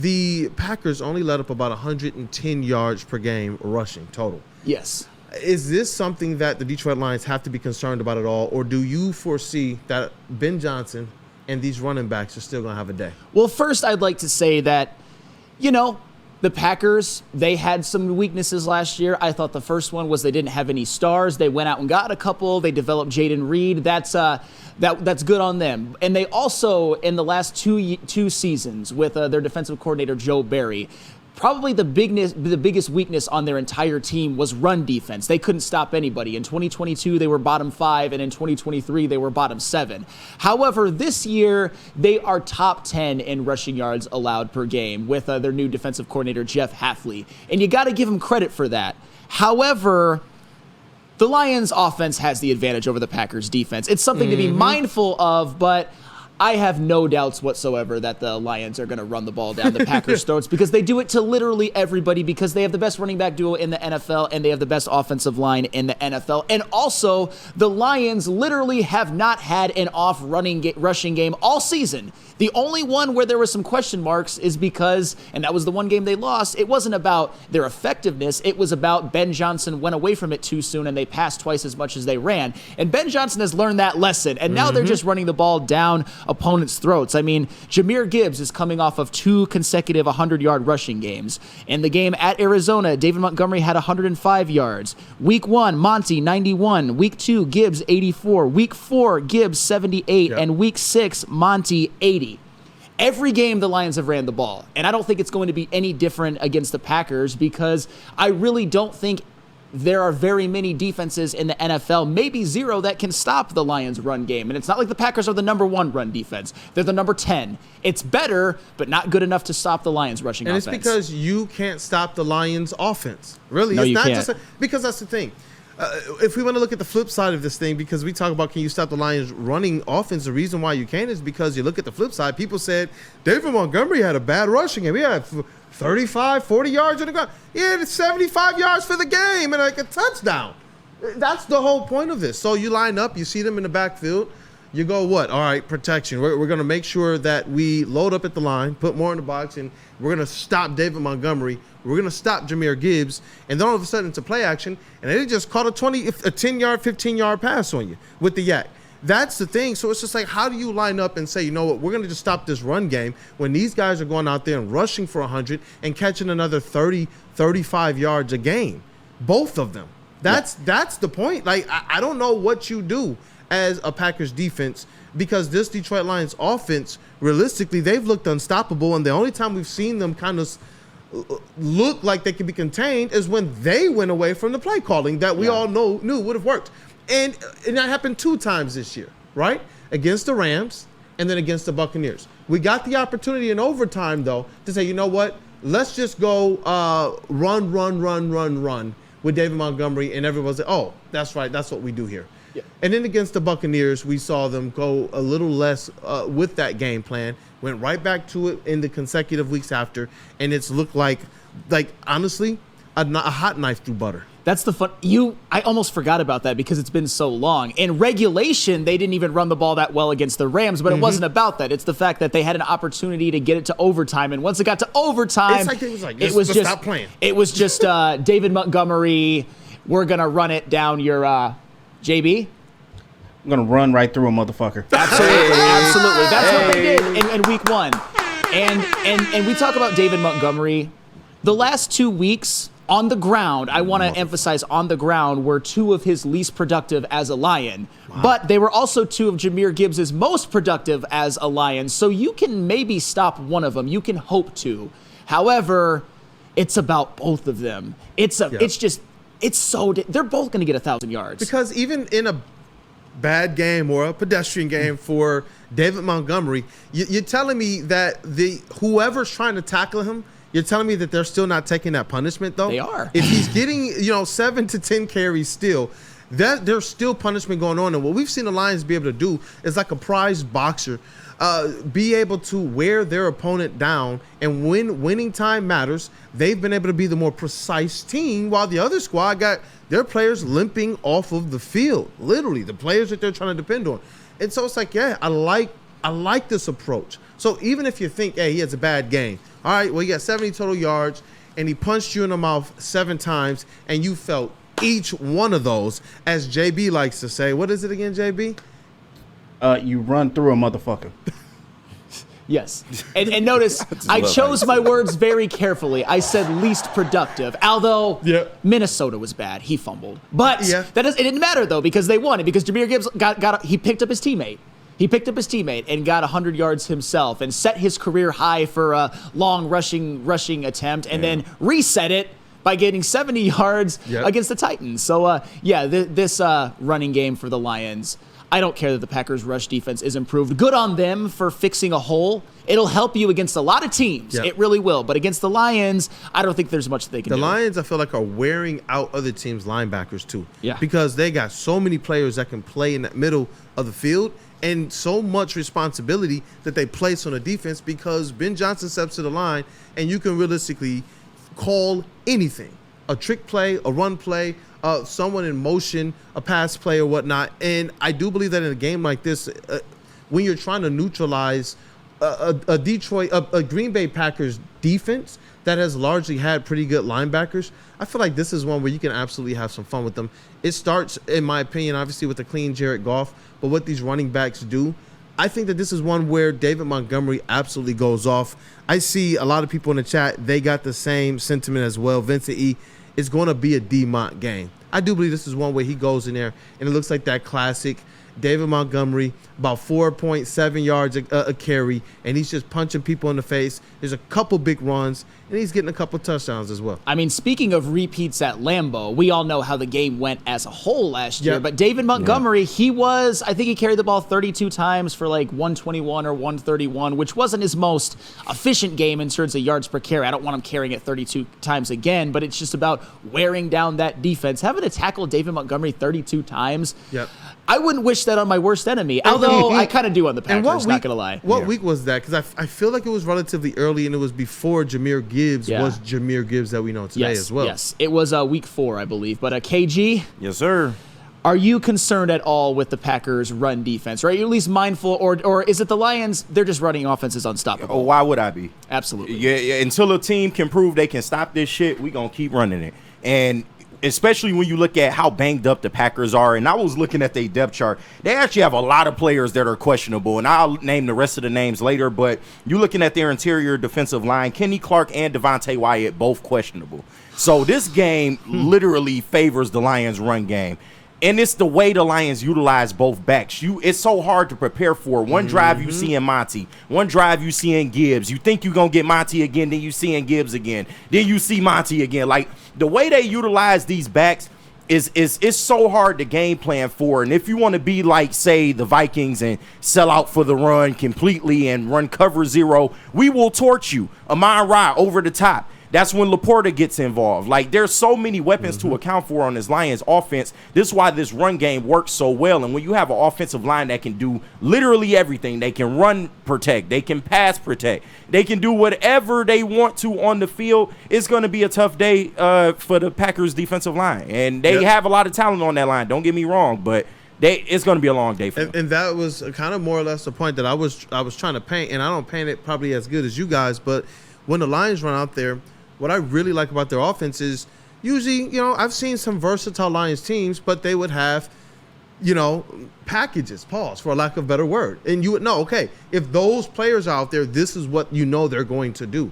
the Packers only let up about 110 yards per game rushing total. Yes. Is this something that the Detroit Lions have to be concerned about at all, or do you foresee that Ben Johnson and these running backs are still going to have a day? Well, first, I'd like to say that, the Packers, they had some weaknesses last year. I thought the first one was they didn't have any stars. They went out and got a couple. They developed Jaden Reed. That's good on them. And they also, in the last two seasons with their defensive coordinator, Joe Barry, probably the biggest weakness on their entire team was run defense. They couldn't stop anybody. In 2022, they were bottom 5, and in 2023, they were bottom 7. However, this year, they are top 10 in rushing yards allowed per game with their new defensive coordinator, Jeff Hafley. And you got to give them credit for that. However, the Lions' offense has the advantage over the Packers' defense. It's something to be mindful of, but I have no doubts whatsoever that the Lions are going to run the ball down the Packers' throats because they do it to literally everybody because they have the best running back duo in the NFL and they have the best offensive line in the NFL. And also, the Lions literally have not had an off rushing game all season. The only one where there were some question marks is because, and that was the one game they lost, it wasn't about their effectiveness. It was about Ben Johnson went away from it too soon and they passed twice as much as they ran. And Ben Johnson has learned that lesson. And now they're just running the ball down opponents' throats. I mean, Jaymir Gibs is coming off of 2 consecutive 100-yard rushing games. In the game at Arizona, David Montgomery had 105 yards. Week 1, Monty, 91. Week 2, Gibbs, 84. Week 4, Gibbs, 78. Yep. And Week 6, Monty, 80. Every game the Lions have ran the ball, and I don't think it's going to be any different against the Packers because I really don't think there are very many defenses in the NFL, maybe 0, that can stop the Lions' run game. And it's not like the Packers are the number 1 run defense. They're the number 10. It's better, but not good enough to stop the Lions' rushing offense. And it's because you can't stop the Lions' offense. Really, no, it's you not can't. because that's the thing. If we want to look at the flip side of this thing, because we talk about can you stop the Lions running offense, the reason why you can is because you look at the flip side. People said David Montgomery had a bad rushing game. He had 35, 40 yards on the ground. He had 75 yards for the game and like a touchdown. That's the whole point of this. So you line up, you see them in the backfield. You go, what? All right, protection. We're going to make sure that we load up at the line, put more in the box, and we're going to stop David Montgomery. We're going to stop Jaymir Gibbs. And then all of a sudden it's a play action, and they just caught a 10-yard, 15-yard pass on you with the yak. That's the thing. So it's just like, how do you line up and say, you know what, we're going to just stop this run game when these guys are going out there and rushing for 100 and catching another 30, 35 yards a game? Both of them. That's the point. Like, I don't know what you do as a Packers defense because this Detroit Lions offense, realistically, they've looked unstoppable, and the only time we've seen them kind of look like they can be contained is when they went away from the play calling that we all knew would have worked. And that happened 2 times this year, right? Against the Rams and then against the Buccaneers. We got the opportunity in overtime, though, to say, you know what? Let's just go run with David Montgomery, and everyone's like, oh, that's right. That's what we do here. Yeah. And then against the Buccaneers, we saw them go a little less with that game plan, went right back to it in the consecutive weeks after, and it's looked like honestly, a hot knife through butter. That's the fun. I almost forgot about that because it's been so long. In regulation, they didn't even run the ball that well against the Rams, but it wasn't about that. It's the fact that they had an opportunity to get it to overtime, and once it got to overtime, it was just stop playing. It was just David Montgomery. We're gonna run it down your JB. I'm gonna run right through a motherfucker. Absolutely. That's what they did in week 1. And we talk about David Montgomery. The last 2 weeks on the ground, I want to emphasize on the ground, were 2 of his least productive as a Lion. Wow. But they were also 2 of Jaymir Gibbs' most productive as a Lion. So you can maybe stop one of them. You can hope to. However, it's about both of them. They're both going to get 1,000 yards. Because even in a bad game or a pedestrian game for David Montgomery, you're telling me that whoever's trying to tackle him, you're telling me that they're still not taking that punishment, though? They are. If he's getting, 7 to 10 carries still, there's still punishment going on. And what we've seen the Lions be able to do is like a prize boxer, be able to wear their opponent down, and when winning time matters, they've been able to be the more precise team, while the other squad got their players limping off of the field, literally, the players that they're trying to depend on. And so it's like, I I like this approach. So even if you think, hey, he has a bad game, all right, well, he got 70 total yards, and he punched you in the mouth 7 times, and you felt each one of those, as JB likes to say. What is it again, JB? You run through a motherfucker. Yes. And notice, I chose my words very carefully. I said least productive, although Minnesota was bad. He fumbled. But it didn't matter, though, because they won it, because Jaymir Gibbs he picked up his teammate. He picked up his teammate and got 100 yards himself and set his career high for a long rushing attempt and then reset it by getting 70 yards against the Titans. So, this running game for the Lions, I don't care that the Packers' rush defense is improved. Good on them for fixing a hole. It'll help you against a lot of teams. It really will. But against the Lions, I don't think there's much that they can do. The Lions, I feel like, are wearing out other teams' linebackers, too. Yeah. Because they got so many players that can play in the middle of the field and so much responsibility that they place on the defense because Ben Johnson steps to the line and you can realistically call anything. A trick play, a run play, someone in motion, a pass play or whatnot. And I do believe that in a game like this, when you're trying to neutralize a Green Bay Packers defense that has largely had pretty good linebackers, I feel like this is one where you can absolutely have some fun with them. It starts, in my opinion, obviously with a clean Jared Goff, but what these running backs do, I think that this is one where David Montgomery absolutely goes off. I see a lot of people in the chat, they got the same sentiment as well. Vincent E., it's going to be a D-Mont game. I do believe this is one where he goes in there, and it looks like that classic David Montgomery, about 4.7 yards a carry, and he's just punching people in the face. There's a couple big runs, and he's getting a couple touchdowns as well. I mean, speaking of repeats at Lambeau, we all know how the game went as a whole last year, but David Montgomery, I think he carried the ball 32 times for like 121 or 131, which wasn't his most efficient game in terms of yards per carry. I don't want him carrying it 32 times again, but it's just about wearing down that defense. Having to tackle David Montgomery 32 times, I wouldn't wish that on my worst enemy, although I kind of do on the Packers, not going to lie. What week was that? Because I feel like it was relatively early, and it was before Jaymir Gibbs was Jaymir Gibbs that we know today as well. Yes, it was week 4, I believe. But KG? Yes, sir. Are you concerned at all with the Packers' run defense? Or are you at least mindful, or is it the Lions, they're just running offenses unstoppable? Oh, why would I be? Absolutely. Yeah, until a team can prove they can stop this shit, we going to keep running it. And especially when you look at how banged up the Packers are. And I was looking at their depth chart. They actually have a lot of players that are questionable, and I'll name the rest of the names later. But you're looking at their interior defensive line. Kenny Clark and Devontae Wyatt, both questionable. So this game literally favors the Lions' run game. And it's the way the Lions utilize both backs. It's so hard to prepare for. One drive you see in Monty. One drive you see in Gibbs. You think you're going to get Monty again, then you see in Gibbs again. Then you see Monty again. Like, the way they utilize these backs is so hard to game plan for. And if you want to be like, say, the Vikings and sell out for the run completely and run cover 0, we will torch you. Amon-Ra over the top. That's when Laporta gets involved. Like, there's so many weapons to account for on this Lions offense. This is why this run game works so well. And when you have an offensive line that can do literally everything, they can run protect, they can pass protect, they can do whatever they want to on the field, it's going to be a tough day for the Packers defensive line. And they have a lot of talent on that line, don't get me wrong, but it's going to be a long day for them. And that was kind of more or less the point that I was trying to paint, and I don't paint it probably as good as you guys, but when the Lions run out there, what I really like about their offense is usually, I've seen some versatile Lions teams, but they would have, packages, for lack of a better word. And you would know, okay, if those players are out there, this is what they're going to do.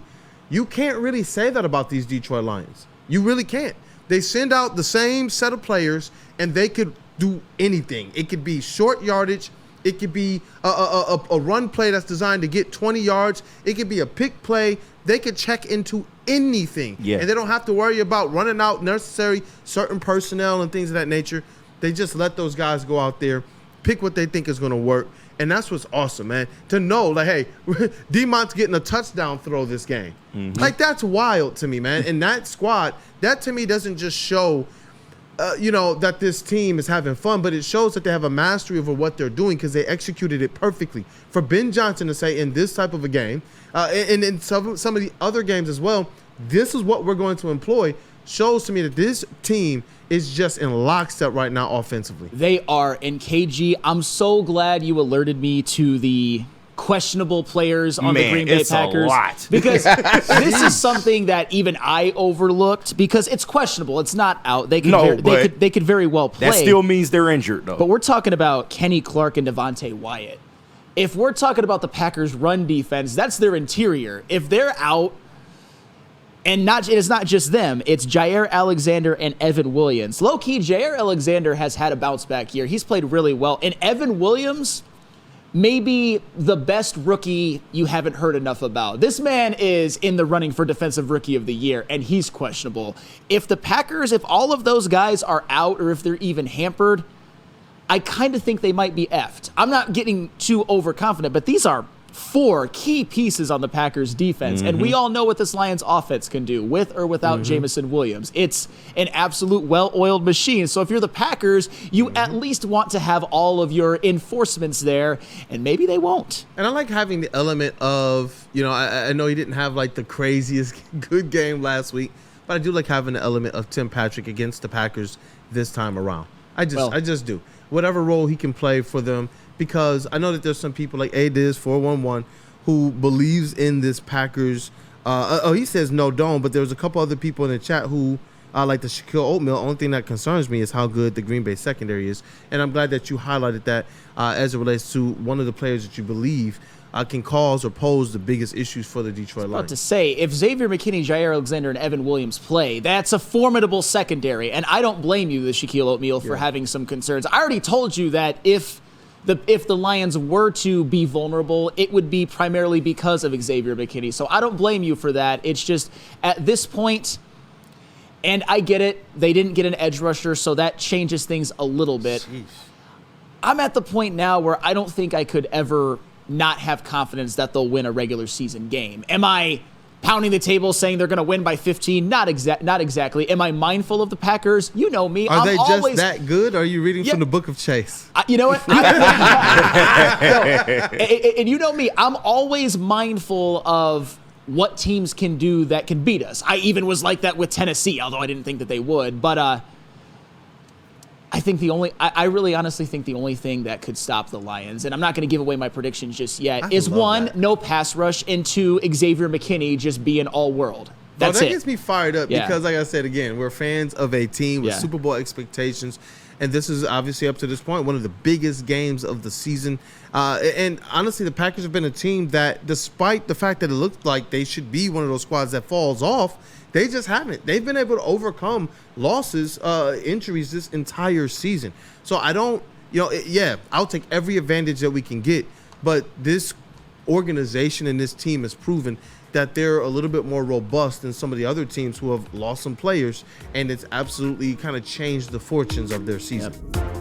You can't really say that about these Detroit Lions. You really can't. They send out the same set of players, and they could do anything. It could be short yardage. It could be a run play that's designed to get 20 yards. It could be a pick play. They could check into anything. Yeah. And they don't have to worry about running out necessary certain personnel and things of that nature. They just let those guys go out there, pick what they think is going to work. And that's what's awesome, man. To know, like, hey, D-Mont's getting a touchdown throw this game. Like, that's wild to me, man. And that squad, that to me doesn't just show that this team is having fun, but it shows that they have a mastery over what they're doing because they executed it perfectly. For Ben Johnson to say in this type of a game, and in some of the other games as well, this is what we're going to employ, shows to me that this team is just in lockstep right now offensively. They are. And KG, I'm so glad you alerted me to the questionable players on the Green Bay it's Packers. a lot. Because this is something that even I overlooked because it's questionable. It's not out. They could very well play. That still means they're injured, though. But we're talking about Kenny Clark and Devontae Wyatt. If we're talking about the Packers' run defense, that's their interior. If they're out, and it's not just them, it's Jair Alexander and Evan Williams. Low-key, Jair Alexander has had a bounce-back year. He's played really well. And Evan Williams, maybe the best rookie you haven't heard enough about. This man is in the running for Defensive Rookie of the Year, and he's questionable. If the Packers, if all of those guys are out or if they're even hampered, I kind of think they might be effed. I'm not getting too overconfident, but these are 4 key pieces on the Packers defense, and we all know what this Lions offense can do with or without Jameson Williams. It's an absolute well-oiled machine. So if you're the Packers, you at least want to have all of your enforcements there, and maybe they won't. And I like having the element of, I know he didn't have like the craziest good game last week, but I do like having the element of Tim Patrick against the Packers this time around. I just do. Whatever role he can play for them, because I know that there's some people like ADiz411 who believes in this Packers. He says no, don't, but there's a couple other people in the chat who like the Shaquille Oatmeal. Only thing that concerns me is how good the Green Bay secondary is, and I'm glad that you highlighted that as it relates to one of the players that you believe can cause or pose the biggest issues for the Detroit Lions. About to say, if Xavier McKinney, Jair Alexander, and Evan Williams play, that's a formidable secondary, and I don't blame you, the Shaquille O'Neal, for having some concerns. I already told you that if the Lions were to be vulnerable, it would be primarily because of Xavier McKinney. So I don't blame you for that. It's just at this point, and I get it, they didn't get an edge rusher, so that changes things a little bit. Jeez. I'm at the point now where I don't think I could ever not have confidence that they'll win a regular season game. Am I pounding the table saying they're going to win by 15? Not exactly. Am I mindful of the Packers? You know me. Are they just that good? Or are you reading from the Book of Chase? You know what? And you know me. I'm always mindful of what teams can do that can beat us. I even was like that with Tennessee, although I didn't think that they would. But I think I really honestly think the only thing that could stop the Lions, and I'm not going to give away my predictions just yet, is 1, no pass rush, and 2, Xavier McKinney just being all-world. That's that it. gets me fired up because, like I said, again, we're fans of a team with Super Bowl expectations, and this is obviously up to this point one of the biggest games of the season. And honestly, the Packers have been a team that, despite the fact that it looked like they should be one of those squads that falls off, they just haven't. They've been able to overcome losses, injuries this entire season. So I don't, I'll take every advantage that we can get. But this organization and this team has proven that they're a little bit more robust than some of the other teams who have lost some players, and it's absolutely kind of changed the fortunes of their season. Yep.